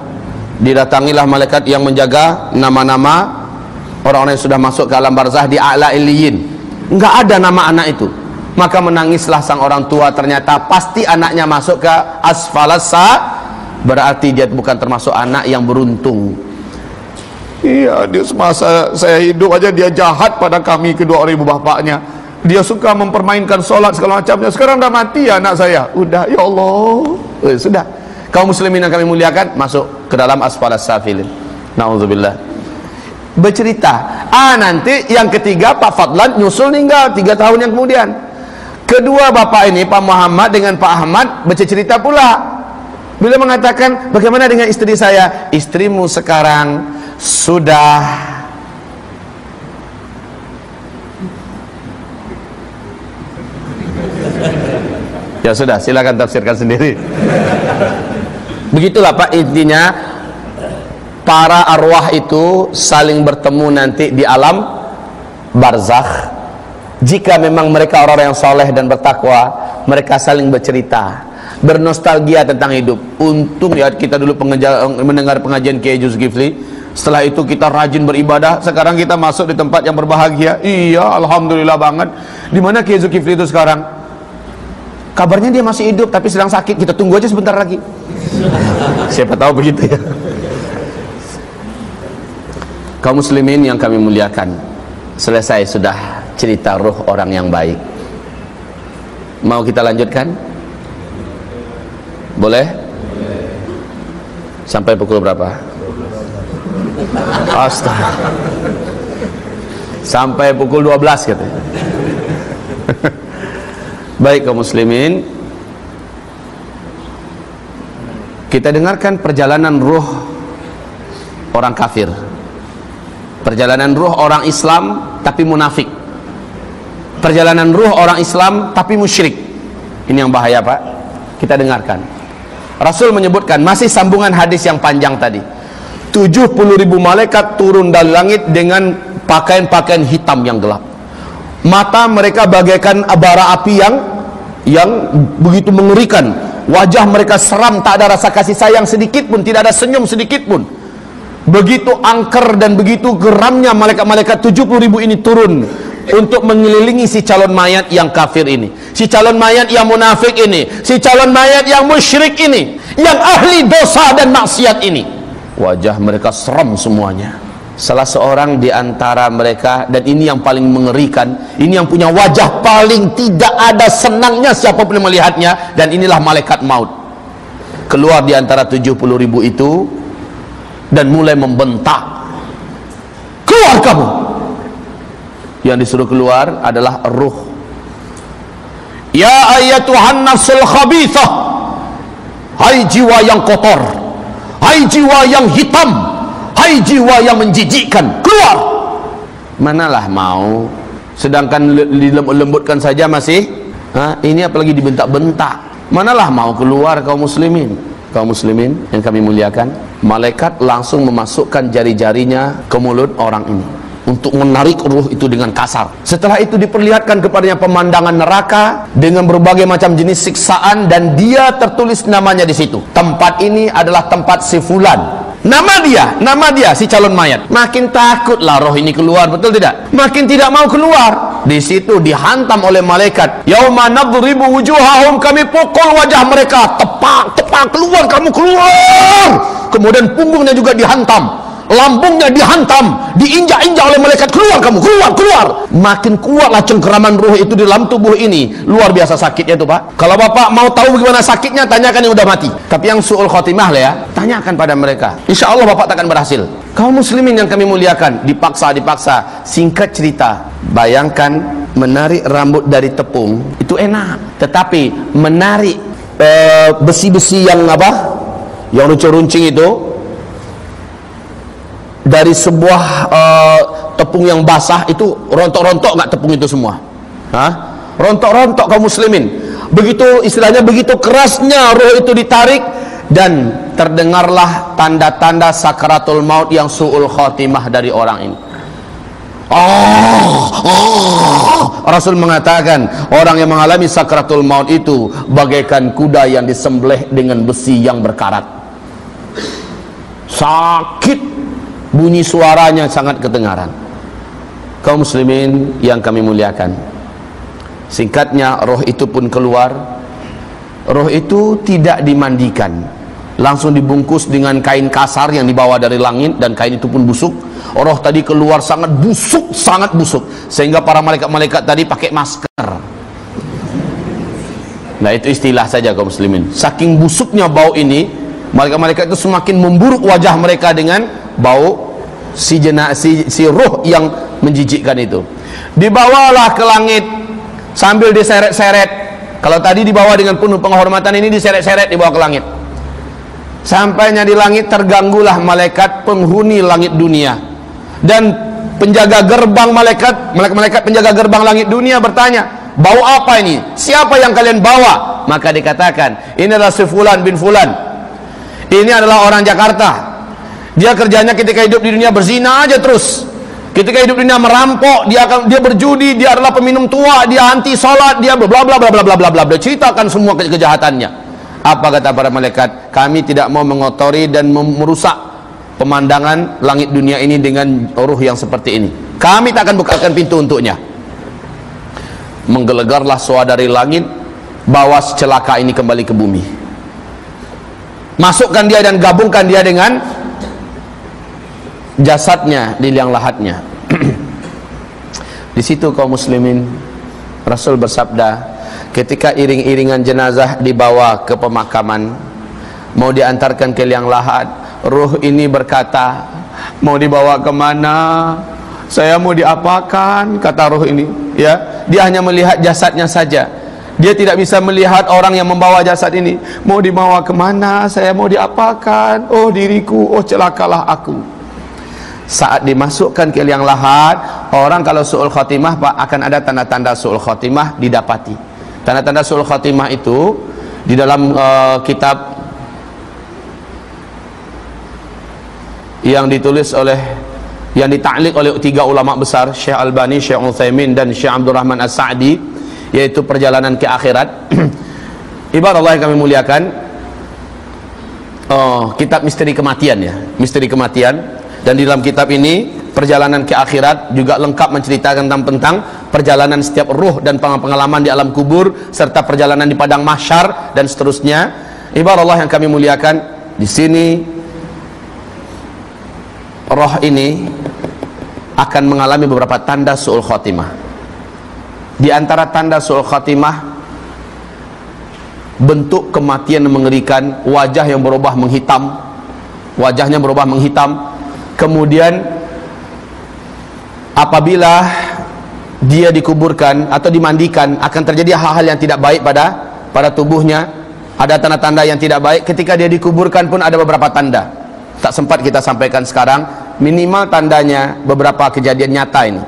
didatangilah malaikat yang menjaga nama-nama orang-orang yang sudah masuk ke alam barzakh di a'la illiyin. Nggak ada nama anak itu. Maka menangislah sang orang tua, ternyata pasti anaknya masuk ke asfalasa, berarti dia bukan termasuk anak yang beruntung. Iya, dia semasa saya hidup aja dia jahat pada kami kedua orang ibu bapaknya. dia suka mempermainkan sholat segala macamnya. Sekarang dah mati anak saya. Udah, ya Allah. Sudah. Kaum muslimin yang kami muliakan, masuk ke dalam asfalas safilin. Nauzubillah. Bercerita. Nanti yang ketiga Pak Fadlan nyusul meninggal 3 tahun yang kemudian. Kedua bapak ini, Pak Muhammad dengan Pak Ahmad, bercerita pula. Bila mengatakan, bagaimana dengan istri saya? Istrimu sekarang sudah ya sudah, silakan tafsirkan sendiri. Begitulah Pak, intinya para arwah itu saling bertemu nanti di alam barzakh. Jika memang mereka orang yang soleh dan bertakwa, mereka saling bercerita, bernostalgia tentang hidup. Untung ya kita dulu mendengar pengajian Kiai Zulkifli. Setelah itu kita rajin beribadah. Sekarang kita masuk di tempat yang berbahagia. Iya, alhamdulillah banget. Di mana Kiai Zulkifli itu sekarang? Kabarnya dia masih hidup tapi sedang sakit. Kita tunggu aja sebentar lagi. Siapa tahu begitu ya. Kaum muslimin yang kami muliakan, selesai sudah cerita ruh orang yang baik. Mau kita lanjutkan? Boleh? Sampai pukul berapa? Astaga. Sampai pukul 12 katanya. Baik kaum muslimin, kita dengarkan perjalanan ruh orang kafir, perjalanan ruh orang Islam tapi munafik, perjalanan ruh orang Islam tapi musyrik. Ini yang bahaya Pak. Kita dengarkan. Rasul menyebutkan, masih sambungan hadis yang panjang tadi, 70.000 malaikat turun dari langit dengan pakaian-pakaian hitam yang gelap. Mata mereka bagaikan bara api yang begitu mengerikan. Wajah mereka seram, tak ada rasa kasih sayang sedikit pun, tidak ada senyum sedikit pun. Begitu angker dan begitu geramnya malaikat-malaikat 70.000 ini turun untuk mengelilingi si calon mayat yang kafir ini, si calon mayat yang munafik ini, si calon mayat yang musyrik ini, yang ahli dosa dan maksiat ini. Wajah mereka seram semuanya. Salah seorang di antara mereka, dan ini yang paling mengerikan, ini yang punya wajah paling tidak ada senangnya siapapun yang melihatnya, dan inilah malaikat maut. Keluar di antara 70.000 itu dan mulai membentak, keluar kamu. Yang disuruh keluar adalah ruh. Ya ayyatuhan nafsul khabithah, hai jiwa yang kotor, hai jiwa yang hitam, hai jiwa yang menjijikkan, keluar. Manalah mau, sedangkan dilembutkan saja masih, ini apalagi dibentak-bentak. Manalah mau keluar kaum muslimin. Kaum muslimin yang kami muliakan, malaikat langsung memasukkan jari-jarinya ke mulut orang ini untuk menarik ruh itu dengan kasar. Setelah itu diperlihatkan kepadanya pemandangan neraka dengan berbagai macam jenis siksaan, dan dia tertulis namanya di situ. Tempat ini adalah tempat si fulan. Nama dia si calon mayat. Makin takutlah roh ini keluar, betul tidak? Makin tidak mau keluar. Di situ dihantam oleh malaikat. Yauma nadribu wujuhahum, kami pukul wajah mereka, tepak keluar, kamu keluar. Kemudian punggungnya juga dihantam, lambungnya dihantam, diinjak-injak oleh malaikat, keluar kamu, keluar. Makin kuatlah cengkeraman ruh itu di dalam tubuh ini. Luar biasa sakitnya itu Pak. Kalau Bapak mau tahu bagaimana sakitnya, tanyakan yang udah mati. Tapi yang su'ul khotimah lah ya, tanyakan pada mereka. Insya Allah Bapak takkan berhasil. Kaum muslimin yang kami muliakan, dipaksa. Singkat cerita, bayangkan menarik rambut dari tepung itu enak, tetapi menarik besi-besi yang yang runcing-runcing itu dari sebuah tepung yang basah, itu rontok-rontok nggak tepung itu semua? Rontok-rontok kaum muslimin. Begitu istilahnya, begitu kerasnya roh itu ditarik, dan terdengarlah tanda-tanda sakaratul maut yang su'ul khotimah dari orang ini. Rasul mengatakan, orang yang mengalami sakaratul maut itu bagaikan kuda yang disembelih dengan besi yang berkarat. Sakit, bunyi suaranya sangat kedengaran. Kaum muslimin yang kami muliakan, singkatnya roh itu pun keluar. Roh itu tidak dimandikan, langsung dibungkus dengan kain kasar yang dibawa dari langit, dan kain itu pun busuk. Roh tadi keluar sangat busuk sehingga para malaikat-malaikat tadi pakai masker. Nah, itu istilah saja kaum muslimin. Saking busuknya bau ini, malaikat-malaikat itu semakin memburuk wajah mereka dengan bau si ruh yang menjijikkan itu. Dibawalah ke langit sambil diseret-seret. Kalau tadi dibawa dengan penuh penghormatan, ini diseret-seret dibawa ke langit. Sampainya di langit, terganggulah malaikat penghuni langit dunia. Dan penjaga gerbang malaikat penjaga gerbang langit dunia bertanya, bau apa ini? Siapa yang kalian bawa? Maka dikatakan, ini adalah si Fulan bin Fulan. Ini adalah orang Jakarta. Dia kerjanya ketika hidup di dunia berzina aja terus. Ketika hidup di dunia merampok, dia berjudi, dia adalah peminum tua, dia anti sholat, dia bla bla bla bla bla bla bla. Ceritakan semua kejahatannya. Apa kata para malaikat? Kami tidak mau mengotori dan merusak pemandangan langit dunia ini dengan ruh yang seperti ini. Kami tak akan bukakan pintu untuknya. Menggelegarlah suara dari langit, bawa celaka ini kembali ke bumi. Masukkan dia dan gabungkan dia dengan jasadnya di liang lahatnya. Di situ kaum muslimin, Rasul bersabda, ketika iring-iringan jenazah dibawa ke pemakaman, mau diantarkan ke liang lahat, ruh ini berkata, mau dibawa kemana? Saya mau diapakan? Kata ruh ini, ya, dia hanya melihat jasadnya saja. Dia tidak bisa melihat orang yang membawa jasad ini. Mau dibawa kemana? Saya mau diapakan? Oh diriku, oh celakalah aku. Saat dimasukkan ke liang lahat, orang kalau su'ul khotimah, Pak, akan ada tanda-tanda su'ul khotimah didapati. Tanda-tanda su'ul khotimah itu di dalam kitab yang ditulis oleh, yang ditaklik oleh 3 ulama besar, Syekh Albani, Syekh Utsaimin, dan Syekh Abdul Rahman As-Sa'di, yaitu perjalanan ke akhirat. Ibarat Allah yang kami muliakan, kitab misteri kematian, ya, misteri kematian. Dan di dalam kitab ini, perjalanan ke akhirat juga lengkap menceritakan tentang perjalanan setiap ruh dan pengalaman di alam kubur, serta perjalanan di padang mahsyar dan seterusnya. Ibarat Allah yang kami muliakan, di sini roh ini akan mengalami beberapa tanda su'ul khotimah. Di antara tanda su'ul khotimah, bentuk kematian yang mengerikan, wajah yang berubah menghitam, wajahnya berubah menghitam. Kemudian apabila dia dikuburkan atau dimandikan, akan terjadi hal-hal yang tidak baik pada tubuhnya. Ada tanda-tanda yang tidak baik. Ketika dia dikuburkan pun ada beberapa tanda, tak sempat kita sampaikan sekarang. Minimal tandanya beberapa kejadian nyata ini.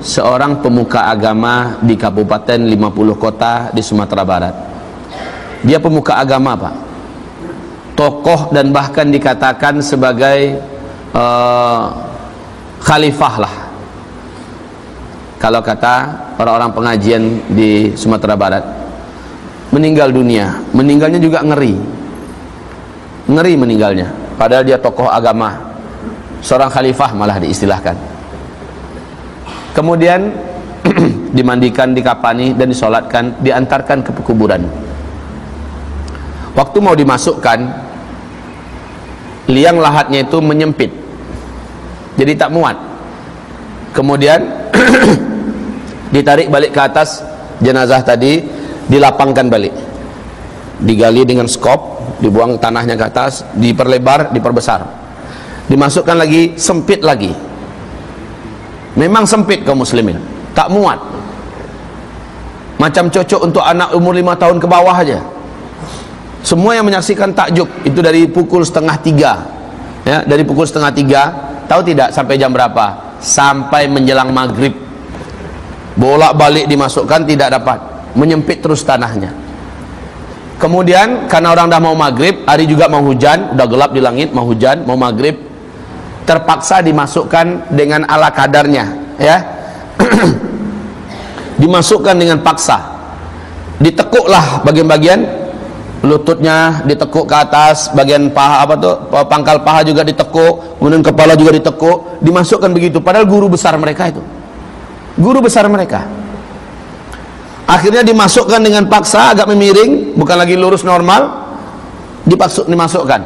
Seorang pemuka agama di Kabupaten 50 Kota di Sumatera Barat. Dia pemuka agama, Pak, tokoh, dan bahkan dikatakan sebagai khalifah lah, kalau kata orang-orang pengajian di Sumatera Barat. Meninggal dunia, meninggalnya juga ngeri meninggalnya, padahal dia tokoh agama, seorang khalifah malah diistilahkan. Kemudian dimandikan, dikapani, dan disolatkan, diantarkan ke kuburan. Waktu mau dimasukkan, liang lahatnya itu menyempit, jadi tak muat. Kemudian ditarik balik ke atas jenazah tadi, dilapangkan balik, digali dengan skop, dibuang tanahnya ke atas, diperlebar, diperbesar, dimasukkan lagi, sempit lagi. Memang sempit kaum muslimin, tak muat, macam cocok untuk anak umur 5 tahun ke bawah aja. Semua yang menyaksikan takjub. Itu dari pukul 2:30, ya, dari pukul 2:30. Tahu tidak sampai jam berapa? Sampai menjelang maghrib. Bolak-balik dimasukkan, tidak dapat, menyempit terus tanahnya. Kemudian karena orang dah mau maghrib, hari juga mau hujan, udah gelap di langit, mau hujan, mau maghrib, terpaksa dimasukkan dengan ala kadarnya, ya. Dimasukkan dengan paksa, ditekuklah bagian-bagian lututnya, ditekuk ke atas, bagian paha, pangkal paha juga ditekuk, kemudian kepala juga ditekuk, dimasukkan begitu. Padahal guru besar mereka itu, guru besar mereka. Akhirnya dimasukkan dengan paksa, agak memiring, bukan lagi lurus normal, dimasukkan.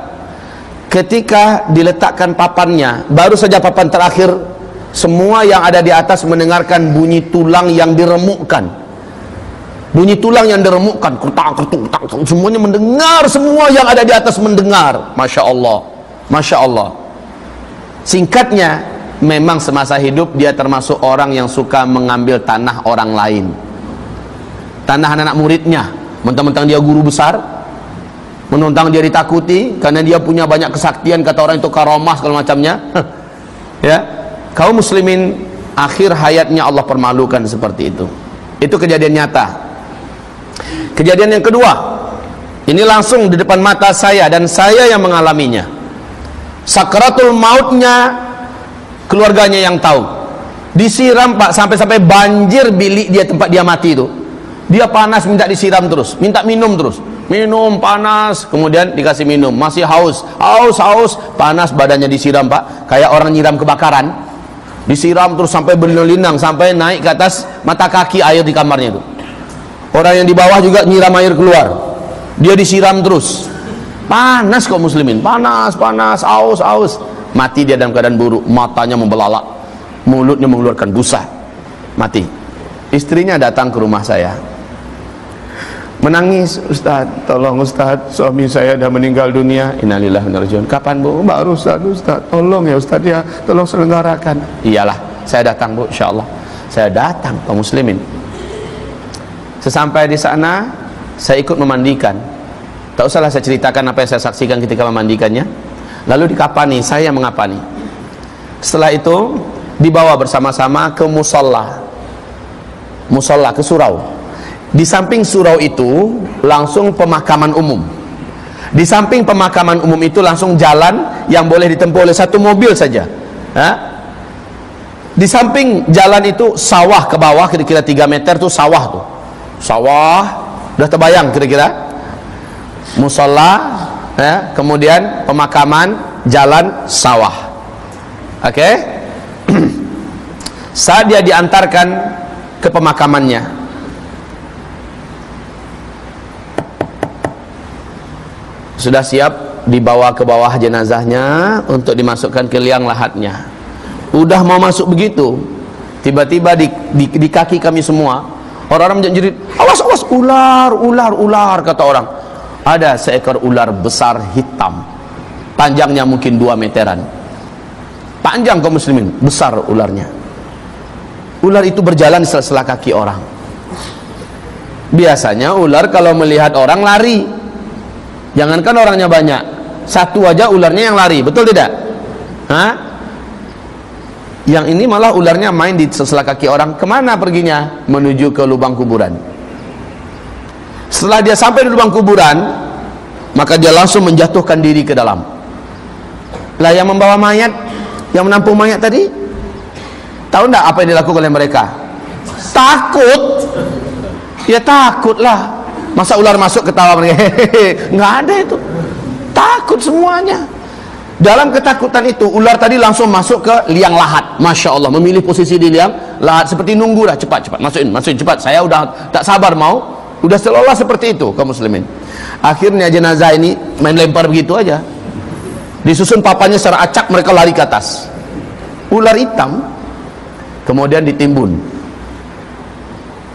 Ketika diletakkan papannya, baru saja papan terakhir, semua yang ada di atas mendengarkan bunyi tulang yang diremukkan. Bunyi tulang yang diremukkan, kertak, semuanya mendengar, semua yang ada di atas mendengar. Masya Allah, Masya Allah. Singkatnya, memang semasa hidup dia termasuk orang yang suka mengambil tanah orang lain, tanah anak muridnya. Mentang-mentang dia guru besar, mentang dia ditakuti karena dia punya banyak kesaktian, kata orang itu karamah segala macamnya. Ya, kaum muslimin akhir hayatnya Allah permalukan seperti itu. Itu kejadian nyata. Kejadian yang kedua, ini langsung di depan mata saya dan saya yang mengalaminya. Sakratul mautnya keluarganya yang tahu. Disiram Pak, sampai banjir bilik dia, tempat dia mati itu. Dia panas, minta disiram terus, minta minum terus, minum panas, kemudian dikasih minum, masih haus, panas, badannya disiram Pak, kayak orang nyiram kebakaran. Disiram terus sampai berlinang, sampai naik ke atas mata kaki air di kamarnya itu. Orang yang di bawah juga nyiram air keluar, dia disiram terus. Panas kok muslimin, panas, haus. Mati dia dalam keadaan buruk, matanya membelalak, mulutnya mengeluarkan busa, mati. Istrinya datang ke rumah saya, menangis, Ustaz, tolong Ustaz, suami saya dah meninggal dunia. Innalillahi wa inna ilaihi raji'un. Kapan Bu? Baru Ustaz, tolong ya Ustaz ya, tolong selenggarakan. Iyalah, saya datang Bu, insyaallah. Saya datang kaum muslimin. Sesampai di sana, saya ikut memandikan. Tak usahlah saya ceritakan apa yang saya saksikan ketika memandikannya. Lalu dikapani, saya yang mengapani. Setelah itu dibawa bersama-sama ke musola, ke surau. Di samping surau itu langsung pemakaman umum. Di samping pemakaman umum itu langsung jalan yang boleh ditempuh oleh satu mobil saja. Di samping jalan itu sawah ke bawah, kira-kira 3 meter tuh sawah tuh. Sawah, udah terbayang kira-kira. Musola, kemudian pemakaman, jalan, sawah. Oke? Saat dia diantarkan ke pemakamannya, sudah siap dibawa ke bawah jenazahnya untuk dimasukkan ke liang lahatnya. Udah mau masuk begitu, tiba-tiba di kaki kami semua orang-orang menjerit, awas, ular, kata orang. Ada seekor ular besar hitam, panjangnya mungkin 2 meteran, panjang kaum muslimin, besar ularnya. Ular itu berjalan di sela-sela kaki orang. Biasanya ular kalau melihat orang lari, jangankan orangnya banyak, satu aja ularnya yang lari, betul tidak? Yang ini malah ularnya main di sela-sela kaki orang. Kemana perginya? Menuju ke lubang kuburan. Setelah dia sampai di lubang kuburan, maka dia langsung menjatuhkan diri ke dalam. Lah yang membawa mayat, yang menampung mayat tadi, tahu enggak apa yang dilakukan oleh mereka? Takut. Ya takutlah. Masa ular masuk ketawa mereka? Enggak ada itu. Takut semuanya. Dalam ketakutan itu, ular tadi langsung masuk ke liang lahat. Masya Allah, memilih posisi di liang lahat seperti nunggu dah, cepat masukin cepat. Saya udah tak sabar mau. Udah seolah seperti itu kaum muslimin. Akhirnya jenazah ini main lempar begitu aja, disusun papannya secara acak, mereka lari ke atas. Ular hitam kemudian ditimbun.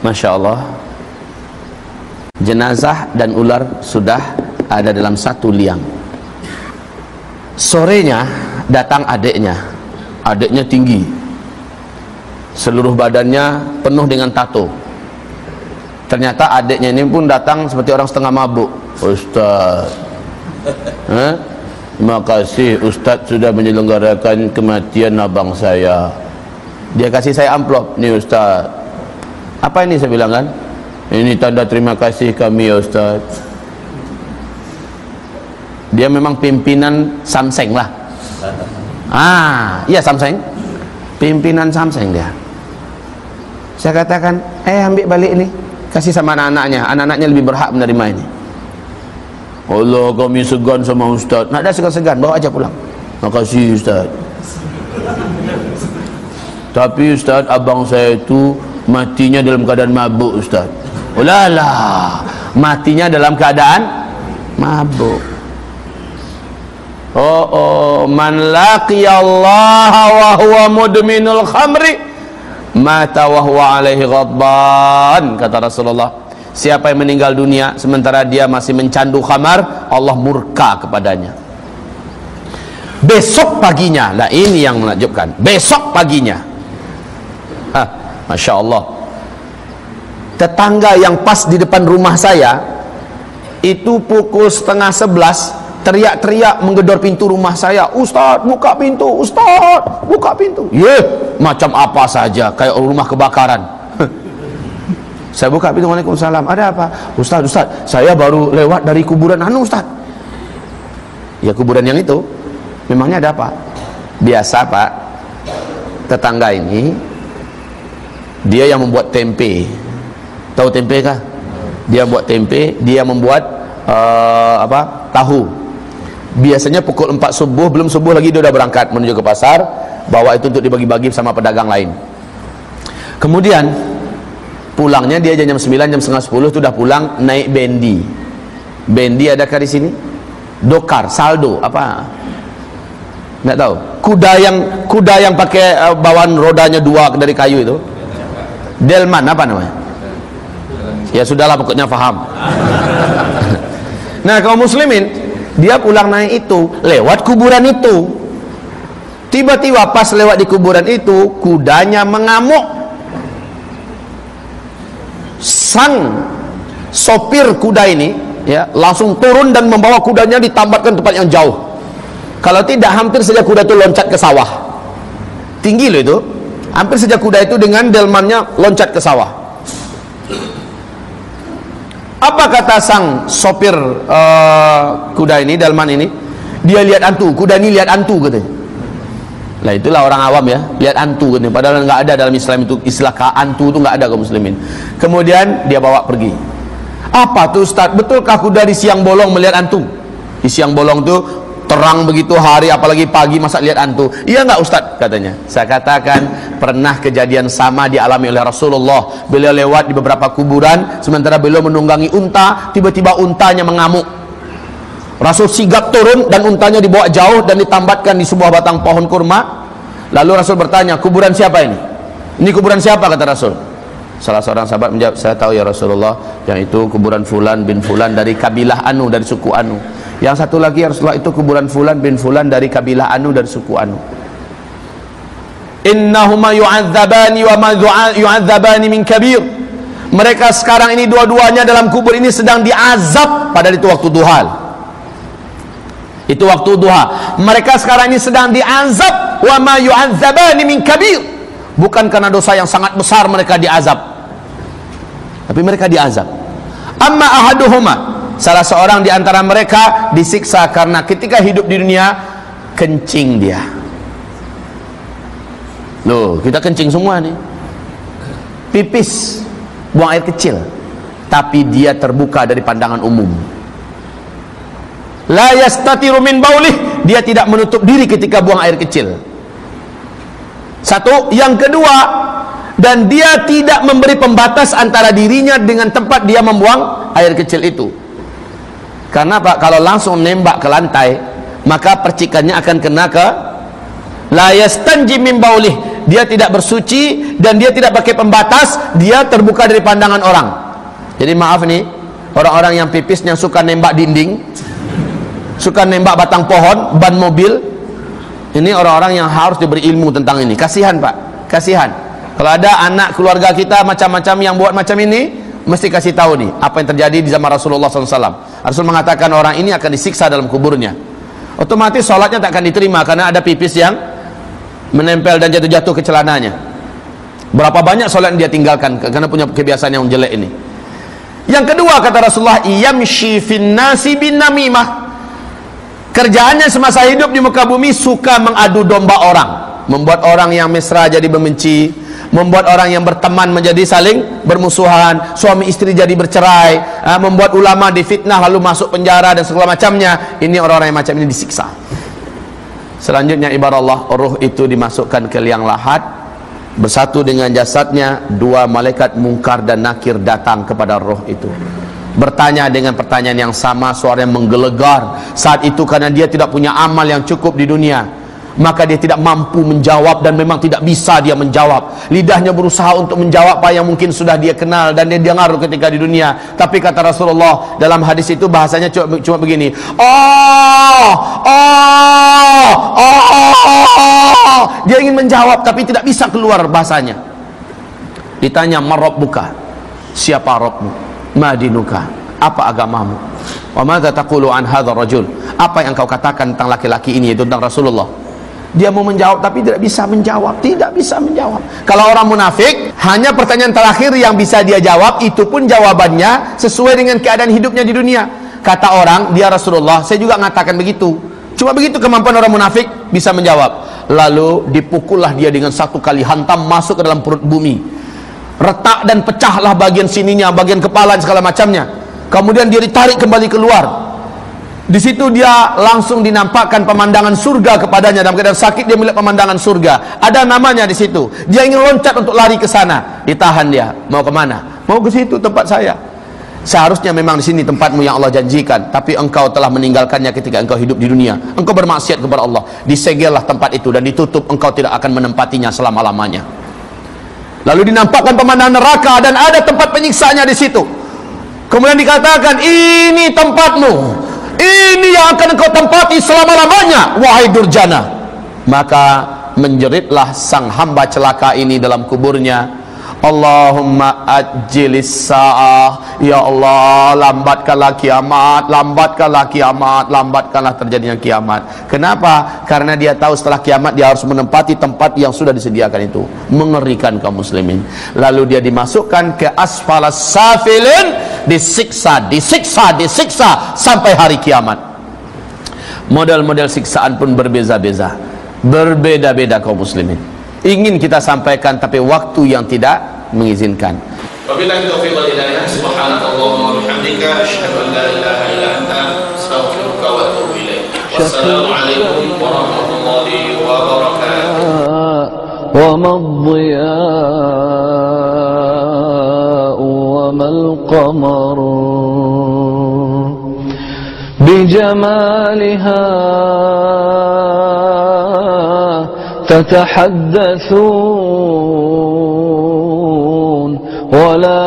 Masya Allah, jenazah dan ular sudah ada dalam satu liang. Sorenya datang adiknya tinggi, seluruh badannya penuh dengan tato. Ternyata adiknya ini pun datang seperti orang setengah mabuk. Ustaz, terima kasih Ustaz sudah menyelenggarakan kematian abang saya. Dia kasih saya amplop, nih Ustaz. Apa ini saya bilang kan? Ini tanda terima kasih kami ya Ustaz. Dia memang pimpinan Samseng lah. Iya Samseng, pimpinan Samseng dia. Saya katakan, ambil balik ini, kasih sama anak-anaknya lebih berhak menerima ini. Allah, kami segan sama Ustaz. Nak ada segan-segan, bawa aja pulang. Makasih Ustaz. Tapi Ustaz, abang saya itu Matinya dalam keadaan mabuk, Ustaz. Ulalah, matinya dalam keadaan mabuk. Man laqiyallaha wa huwa mudminul khamri mata wa huwa alaihi ghadban, kata Rasulullah. Siapa yang meninggal dunia sementara dia masih mencandu khamar, Allah murka kepadanya. Besok paginya, nah ini yang menakjubkan, besok paginya, Masya Allah, tetangga yang pas di depan rumah saya itu pukul 10:30 teriak-teriak menggedor pintu rumah saya, Ustaz buka pintu, Ustaz buka pintu. Macam apa saja, kayak rumah kebakaran. Saya buka pintu, Waalaikumsalam, ada apa? Ustaz, saya baru lewat dari kuburan Ustaz. Ya, kuburan yang itu memangnya ada apa? Biasa Pak, tetangga ini dia yang membuat tempe. Tahu tempe kah? Dia buat tempe, dia membuat tahu. Biasanya pukul 4 subuh, belum subuh lagi dia udah berangkat menuju ke pasar, bawa itu untuk dibagi-bagi sama pedagang lain. Kemudian pulangnya dia jam 9, jam setengah 10 itu udah pulang naik bendi. Bendi adakah di sini? Dokar, saldo, apa? Nggak tahu. Kuda yang pakai bawaan rodanya 2 dari kayu itu. Delman apa namanya? Ya sudahlah, pokoknya paham. Nah, kaum muslimin, dia pulang naik itu, lewat kuburan itu. Tiba-tiba pas lewat di kuburan itu, kudanya mengamuk. Sang sopir kuda ini ya langsung turun dan membawa kudanya ditambatkan tempat yang jauh. Kalau tidak, hampir saja kuda itu loncat ke sawah. Tinggi loh itu. Hampir saja kuda itu dengan delmannya loncat ke sawah. Apa kata sang sopir kuda ini, delman ini? Dia lihat hantu, kuda ini lihat hantu katanya. Lah itulah orang awam ya, lihat hantu katanya. Padahal nggak ada dalam Islam itu istilah hantu itu, nggak ada kaum muslimin. Kemudian dia bawa pergi. Apa tuh Ustaz? Betulkah kuda di siang bolong melihat hantu? Di siang bolong tuh terang begitu hari, apalagi pagi, masa lihat hantu? Iya nggak Ustaz? Katanya. Saya katakan, pernah kejadian sama dialami oleh Rasulullah. Beliau lewat di beberapa kuburan, sementara beliau menunggangi unta, tiba-tiba untanya mengamuk. Rasul sigap turun dan untanya dibawa jauh dan ditambatkan di sebuah batang pohon kurma. Lalu Rasul bertanya, kuburan siapa ini? Ini kuburan siapa, kata Rasul? Salah seorang sahabat menjawab, saya tahu ya Rasulullah, yang itu kuburan Fulan bin Fulan dari kabilah Anu, dari suku Anu. Yang satu lagi ya Rasulullah, itu kuburan Fulan bin Fulan dari kabilah Anu, dari suku Anu. Innahuma yu'adzabani wa ma yu'adzabani min kabir. Mereka sekarang ini dua-duanya dalam kubur ini sedang diazab, padahal itu waktu duha. Itu waktu duha. Mereka sekarang ini sedang diazab, wa ma yu'adzabani min kabir. Bukan karena dosa yang sangat besar mereka diazab, tapi mereka diazab. Amma ahaduhuma, salah seorang di antara mereka disiksa karena ketika hidup di dunia kencing dia. Loh, kita kencing semua nih. Pipis, buang air kecil, tapi dia terbuka dari pandangan umum. La yastatiru min baulih, dia tidak menutup diri ketika buang air kecil. Satu, yang kedua, dan dia tidak memberi pembatas antara dirinya dengan tempat dia membuang air kecil itu. Karena Pak, kalau langsung nembak ke lantai, maka percikannya akan kena ke la yastanji min baulih. Dia tidak bersuci dan dia tidak pakai pembatas, dia terbuka dari pandangan orang. Jadi maaf nih, orang-orang yang pipisnya suka nembak dinding, suka nembak batang pohon, ban mobil, ini orang-orang yang harus diberi ilmu tentang ini. Kasihan Pak, kasihan. Kalau ada anak keluarga kita macam-macam yang buat macam ini, mesti kasih tahu nih apa yang terjadi di zaman Rasulullah SAW. Rasul mengatakan orang ini akan disiksa dalam kuburnya. Otomatis sholatnya tak akan diterima karena ada pipis yang menempel dan jatuh-jatuh ke celananya. Berapa banyak sholat yang dia tinggalkan karena punya kebiasaan yang jelek ini. Yang kedua, kata Rasulullah, yamshi fin nasi bin namimah. Kerjaannya semasa hidup di muka bumi suka mengadu domba orang, membuat orang yang mesra jadi membenci, membuat orang yang berteman menjadi saling bermusuhan, suami istri jadi bercerai, membuat ulama difitnah lalu masuk penjara dan segala macamnya. Ini orang-orang yang macam ini disiksa. Selanjutnya ibarat Allah, ruh itu dimasukkan ke liang lahat, bersatu dengan jasadnya, dua malaikat Munkar dan Nakir datang kepada roh itu, bertanya dengan pertanyaan yang sama, suara yang menggelegar saat itu karena dia tidak punya amal yang cukup di dunia. Maka dia tidak mampu menjawab dan memang tidak bisa dia menjawab. Lidahnya berusaha untuk menjawab apa yang mungkin sudah dia kenal dan dia dengar ketika di dunia. Tapi kata Rasulullah dalam hadis itu bahasanya cuma begini. Dia ingin menjawab tapi tidak bisa keluar bahasanya. Ditanya, "Man rabbuka?" Siapa Rabbmu? "Ma dinuka?" Apa agamamu? "Wa madza taqulu an hadzal rajul?" Apa yang kau katakan tentang laki-laki ini, yaitu tentang Rasulullah? Dia mau menjawab tapi tidak bisa menjawab, tidak bisa menjawab. Kalau orang munafik, hanya pertanyaan terakhir yang bisa dia jawab, itu pun jawabannya sesuai dengan keadaan hidupnya di dunia. Kata orang, dia Rasulullah, saya juga mengatakan begitu. Cuma begitu kemampuan orang munafik, bisa menjawab. Lalu dipukullah dia dengan satu kali hantam masuk ke dalam perut bumi. Retak dan pecahlah bagian sininya, bagian kepala dan segala macamnya. Kemudian dia ditarik kembali keluar. Di situ dia langsung dinampakkan pemandangan surga kepadanya. Dalam keadaan sakit dia melihat pemandangan surga. Ada namanya di situ. Dia ingin loncat untuk lari ke sana. Ditahan dia. Mau kemana? Mau ke situ tempat saya. Seharusnya memang di sini tempatmu yang Allah janjikan. Tapi engkau telah meninggalkannya ketika engkau hidup di dunia. Engkau bermaksiat kepada Allah. Disegellah tempat itu dan ditutup. Engkau tidak akan menempatinya selama-lamanya. Lalu dinampakkan pemandangan neraka dan ada tempat penyiksaannya di situ. Kemudian dikatakan, ini tempatmu. Ini yang akan engkau tempati selama-lamanya, wahai durjana. Maka menjeritlah sang hamba celaka ini dalam kuburnya, Allahumma ajjilis sa'ah, ya Allah, lambatkanlah kiamat, lambatkanlah kiamat, lambatkanlah terjadinya kiamat. Kenapa? Karena dia tahu setelah kiamat dia harus menempati tempat yang sudah disediakan itu. Mengerikan kaum muslimin. Lalu dia dimasukkan ke asfalas safilin, disiksa sampai hari kiamat. Model-model siksaan pun berbeza-beza, berbeda-beda kaum muslimin. Ingin kita sampaikan tapi waktu yang tidak mengizinkan. Wabillahi taufiq wal hidayah. Subhanakallahumma wa bihamdika asyhadu an la ilaha illa anta astaghfiruka wa atubu ilaik. Wassalamu alaikum warahmatullahi wabarakatuh. Wa madhiya'u wa mal qamaru bijamaliha تتحدثون ولا